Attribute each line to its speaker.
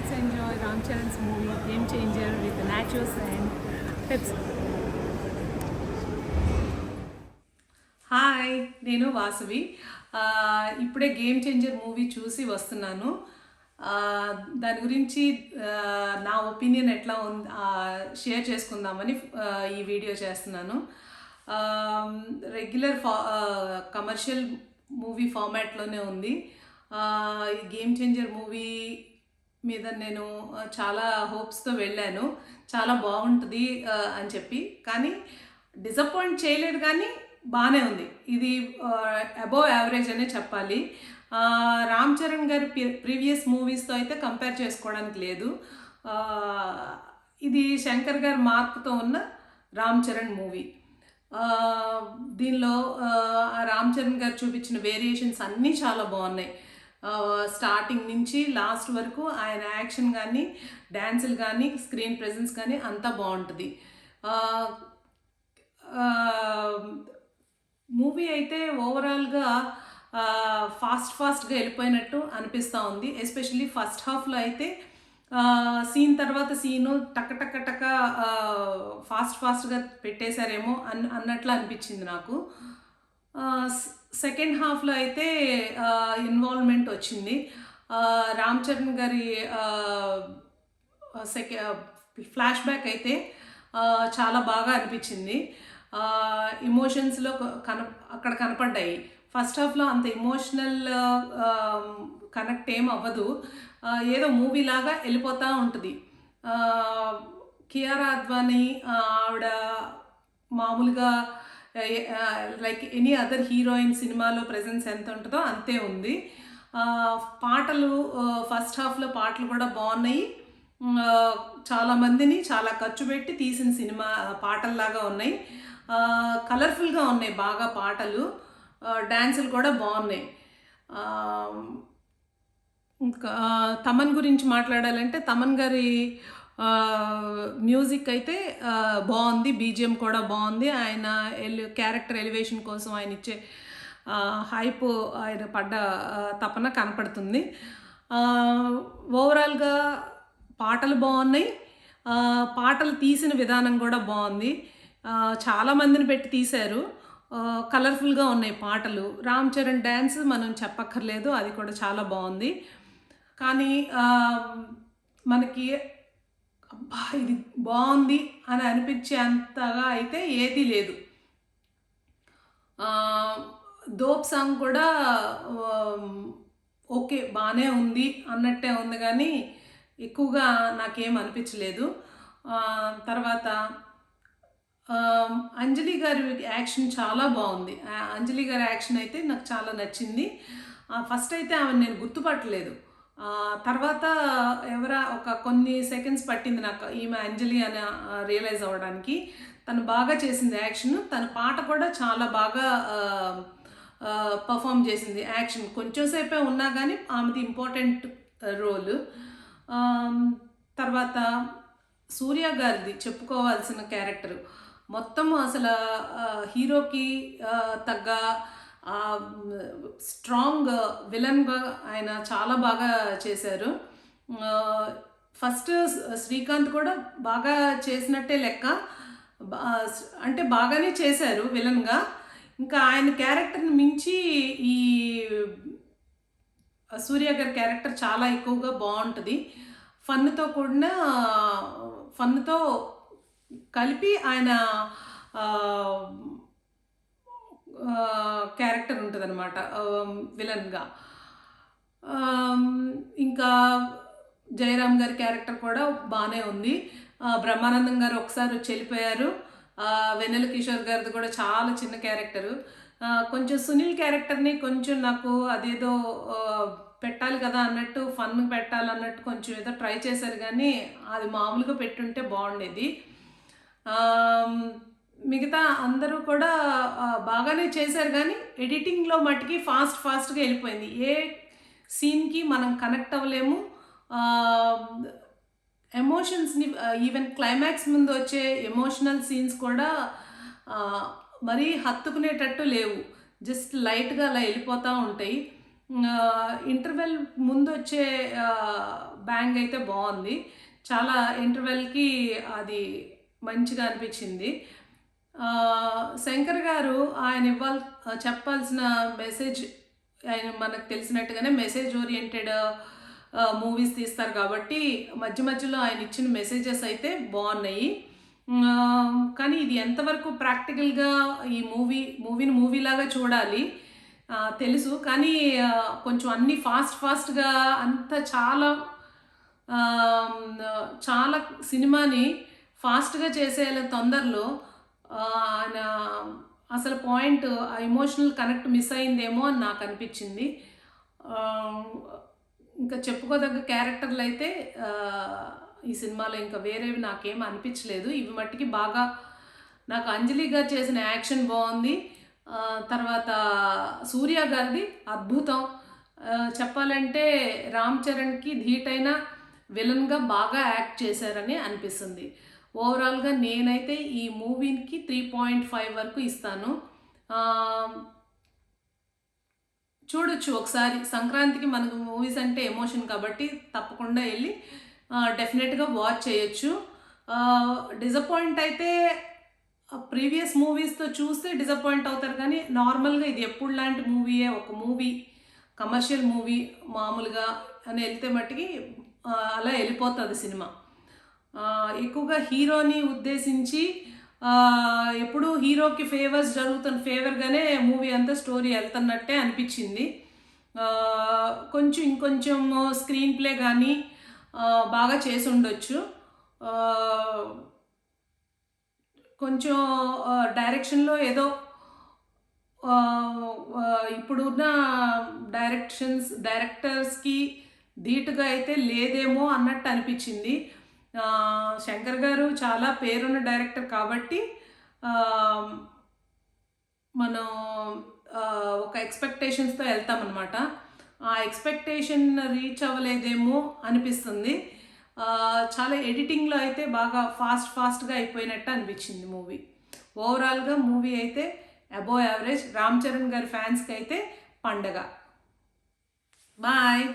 Speaker 1: let's enjoy Ram Charan's movie Game Changer with nachos and Pepsi.
Speaker 2: Hi, నేను వాసవి. ఇప్పుడే game changer movie చూసి వస్తున్నాను. దాని గురించి నా ఒపీనియన్ ఎట్లా ఉంది షేర్ చేసుకుందామని ఈ వీడియో చేస్తున్నాను. రెగ్యులర్ కమర్షియల్ మూవీ ఫార్మాట్లోనే ఉంది. ఈ గేమ్ చేంజర్ మూవీ మీద నేను చాలా హోప్స్తో వెళ్ళాను, చాలా బాగుంటుంది అని చెప్పి. కానీ డిసప్పాయింట్ చేయలేదు, కానీ బాగానే ఉంది. ఇది అబోవ్ యావరేజ్ అనే చెప్పాలి. రామ్ చరణ్ గారి ప్రీవియస్ మూవీస్తో అయితే కంపేర్ చేసుకోవడానికి లేదు. ఇది శంకర్ గారి మార్పుతో ఉన్న రామ్ చరణ్ మూవీ. దీనిలో రామ్ చరణ్ గారు చూపించిన వేరియేషన్స్ అన్నీ చాలా బాగున్నాయి. స్టార్టింగ్ నుంచి లాస్ట్ వరకు ఆయన యాక్షన్ కానీ, డ్యాన్సులు కానీ, స్క్రీన్ ప్రెజెన్స్ కానీ అంతా బాగుంటుంది. మూవీ అయితే ఓవరాల్గా ఫాస్ట్గా వెళ్ళిపోయినట్టు అనిపిస్తూ ఉంది. ఎస్పెషల్లీ ఫస్ట్ హాఫ్లో అయితే సీన్ తర్వాత సీను టక్క ఫాస్ట్గా పెట్టేశారేమో అన్నట్లు అనిపించింది నాకు. సెకండ్ హాఫ్లో అయితే ఇన్వాల్వ్మెంట్ వచ్చింది. రామ్ చరణ్ గారి ఫ్లాష్ బ్యాక్ అయితే చాలా బాగా అనిపించింది. ఇమోషన్స్లో అక్కడ కనపడ్డాయి. ఫస్ట్ హాఫ్లో అంత ఇమోషనల్ కనెక్ట్ ఏం అవ్వదు, ఏదో మూవీ లాగా వెళ్ళిపోతూ ఉంటుంది. కియారా అద్వానీ ఆవిడ మామూలుగా లైక్ ఎనీ అదర్ హీరోయిన్ సినిమాలో ప్రెజెన్స్ ఎంత ఉంటుందో అంతే ఉంది. పాటలు ఫస్ట్ హాఫ్లో పాటలు కూడా బాగున్నాయి. చాలామందిని చాలా ఖర్చు పెట్టి తీసిన సినిమా పాటల్లాగా ఉన్నాయి. కలర్ఫుల్గా ఉన్నాయి బాగా పాటలు. డ్యాన్సులు కూడా బాగున్నాయి. ఇంకా తమన్ గురించి మాట్లాడాలంటే తమన్ గారి మ్యూజిక్ అయితే బాగుంది, బీజిఎం కూడా బాగుంది. ఆయన క్యారెక్టర్ ఎలివేషన్ కోసం ఆయన ఇచ్చే హైప్, ఆయన పడ్డ తపన కనపడుతుంది. ఓవరాల్గా పాటలు బాగున్నాయి, పాటలు తీసిన విధానం కూడా బాగుంది. చాలామందిని పెట్టి తీశారు, కలర్ఫుల్గా ఉన్నాయి పాటలు. రామ్ చరణ్ డ్యాన్స్ మనం చెప్పక్కర్లేదు, అది కూడా చాలా బాగుంది. కానీ మనకి అబ్బా ఇది బాగుంది అని అనిపించే అంతగా అయితే ఏదీ లేదు. దోప్ సాంగ్ కూడా ఓకే బాగానే ఉంది అన్నట్టే ఉంది, కానీ ఎక్కువగా నాకేం అనిపించలేదు. తర్వాత అంజలి గారి యాక్షన్ చాలా బాగుంది. అంజలి గారి యాక్షన్ అయితే నాకు చాలా నచ్చింది. ఫస్ట్ అయితే ఆమె నేను గుర్తుపట్టలేదు, తర్వాత కొన్ని సెకండ్స్ పట్టింది నాకు ఈమె అంజలి అని రియలైజ్ అవ్వడానికి. తను బాగా చేసింది యాక్షన్. తన పాట కూడా చాలా బాగా పర్ఫామ్ చేసింది. యాక్షన్ కొంచెం సేపే ఉన్నా కానీ ఆమెది ఇంపార్టెంట్ రోల్. తర్వాత సూర్య గారిది చెప్పుకోవాల్సిన క్యారెక్టర్ మొత్తం అసలు హీరోకి తగ్గ స్ట్రాంగ్ విలన్గా ఆయన చాలా బాగా చేశారు. ఫస్ట్ శ్రీకాంత్ కూడా బాగా చేసినట్టే లెక్క, అంటే బాగానే చేశారు విలన్గా. ఇంకా ఆయన క్యారెక్టర్ని మించి ఈ సూర్య గారి క్యారెక్టర్ చాలా ఎక్కువగా బాగుంటుంది. ఫన్తో కలిపి ఆయన క్యారెక్టర్ ఉంటుంది అనమాట విలన్గా. ఇంకా జయరామ్ గారి క్యారెక్టర్ కూడా బాగానే ఉంది. బ్రహ్మానందం గారు ఒకసారి వచ్చి వెళ్ళిపోయారు. వెన్నెల కిషోర్ గారిది కూడా చాలా చిన్న క్యారెక్టరు. కొంచెం సునీల్ క్యారెక్టర్ని కొంచెం నాకు అదేదో పెట్టాలి కదా అన్నట్టు, ఫన్ పెట్టాలన్నట్టు కొంచెం ఏదో ట్రై చేశారు, కానీ అది మామూలుగా పెట్టుంటే బాగుండేది. మిగతా అందరూ కూడా బాగానే చేశారు, కానీ ఎడిటింగ్లో మటుకి ఫాస్ట్గా వెళ్ళిపోయింది. ఏ సీన్కి మనం కనెక్ట్ అవ్వలేము. ఎమోషన్స్ని ఈవెన్ క్లైమాక్స్ ముందు వచ్చే ఎమోషనల్ సీన్స్ కూడా మరీ హత్తుకునేటట్టు లేవు, జస్ట్ లైట్గా అలా వెళ్ళిపోతూ ఉంటాయి. ఇంటర్వెల్ ముందు వచ్చే బ్యాంగ్ అయితే బాగుంది. చాలా ఇంటర్వెల్కి అది మంచిగా అనిపించింది. శంకర్ గారు ఆయన చెప్పాల్సిన మెసేజ్, ఆయన మనకు తెలిసినట్టుగానే మెసేజ్ ఓరియంటెడ్ మూవీస్ తీస్తారు కాబట్టి మధ్య మధ్యలో ఆయన ఇచ్చిన మెసేజెస్ అయితే బాగున్నాయి. కానీ ఇది ఎంతవరకు ప్రాక్టికల్గా ఈ మూవీని మూవీలాగా చూడాలి తెలుసు. కానీ కొంచెం అన్నీ ఫాస్ట్గా అంత చాలా సినిమాని ఫాస్ట్గా చేసేయాల తొందరలో ఆయన అసలు పాయింట్ ఎమోషనల్ కనెక్ట్ మిస్ అయిందేమో అని నాకు అనిపించింది. ఇంకా చెప్పుకోదగ్గ క్యారెక్టర్లు అయితే ఈ సినిమాలో ఇంకా వేరేవి నాకేం అనిపించలేదు. ఇవి మట్టికి బాగా నాకు అంజలి గారు చేసిన యాక్షన్ బాగుంది. తర్వాత సూర్య గారిది అద్భుతం. చెప్పాలంటే రామ్ చరణ్కి ధీటైన విలన్గా బాగా యాక్ట్ చేశారని అనిపిస్తుంది. ఓవరాల్గా నేనైతే ఈ మూవీకి 3.5 వరకు ఇస్తాను. చూడొచ్చు ఒకసారి. సంక్రాంతికి మనకు మూవీస్ అంటే ఎమోషన్ కాబట్టి తప్పకుండా వెళ్ళి డెఫినెట్గా వాచ్ చేయొచ్చు. డిసప్పాయింట్ అయితే ప్రీవియస్ మూవీస్తో చూస్తే డిసప్పాయింట్ అవుతారు, కానీ నార్మల్గా ఇది ఎప్పుడు లాంటి మూవీయే. ఒక మూవీ, కమర్షియల్ మూవీ మామూలుగా అని వెళ్తే మట్టుకి అలా వెళ్ళిపోతుంది సినిమా. ఎక్కువగా హీరోని ఉద్దేశించి ఎప్పుడు హీరోకి ఫేవర్గానే మూవీ అంతా స్టోరీ వెళ్తున్నట్టే అనిపించింది. ఇంకొంచెం స్క్రీన్ ప్లే కానీ బాగా చేసి ఉండొచ్చు. కొంచెం డైరెక్షన్లో ఏదో ఇప్పుడున్న డైరెక్టర్స్కి ధీటుగా అయితే లేదేమో అన్నట్టు అనిపించింది. శంకర్ గారు చాలా పేరున్న డైరెక్టర్ కాబట్టి మనం ఒక ఎక్స్పెక్టేషన్స్తో వెళ్తామన్నమాట. ఆ ఎక్స్పెక్టేషన్ రీచ్ అవ్వలేదేమో అనిపిస్తుంది. చాలా ఎడిటింగ్లో అయితే బాగా ఫాస్ట్గా అయిపోయినట్టు అనిపించింది మూవీ. ఓవరాల్గా మూవీ అయితే అబోవ్ యావరేజ్. రామ్ చరణ్ గారి ఫ్యాన్స్కి అయితే పండగ. బాయ్.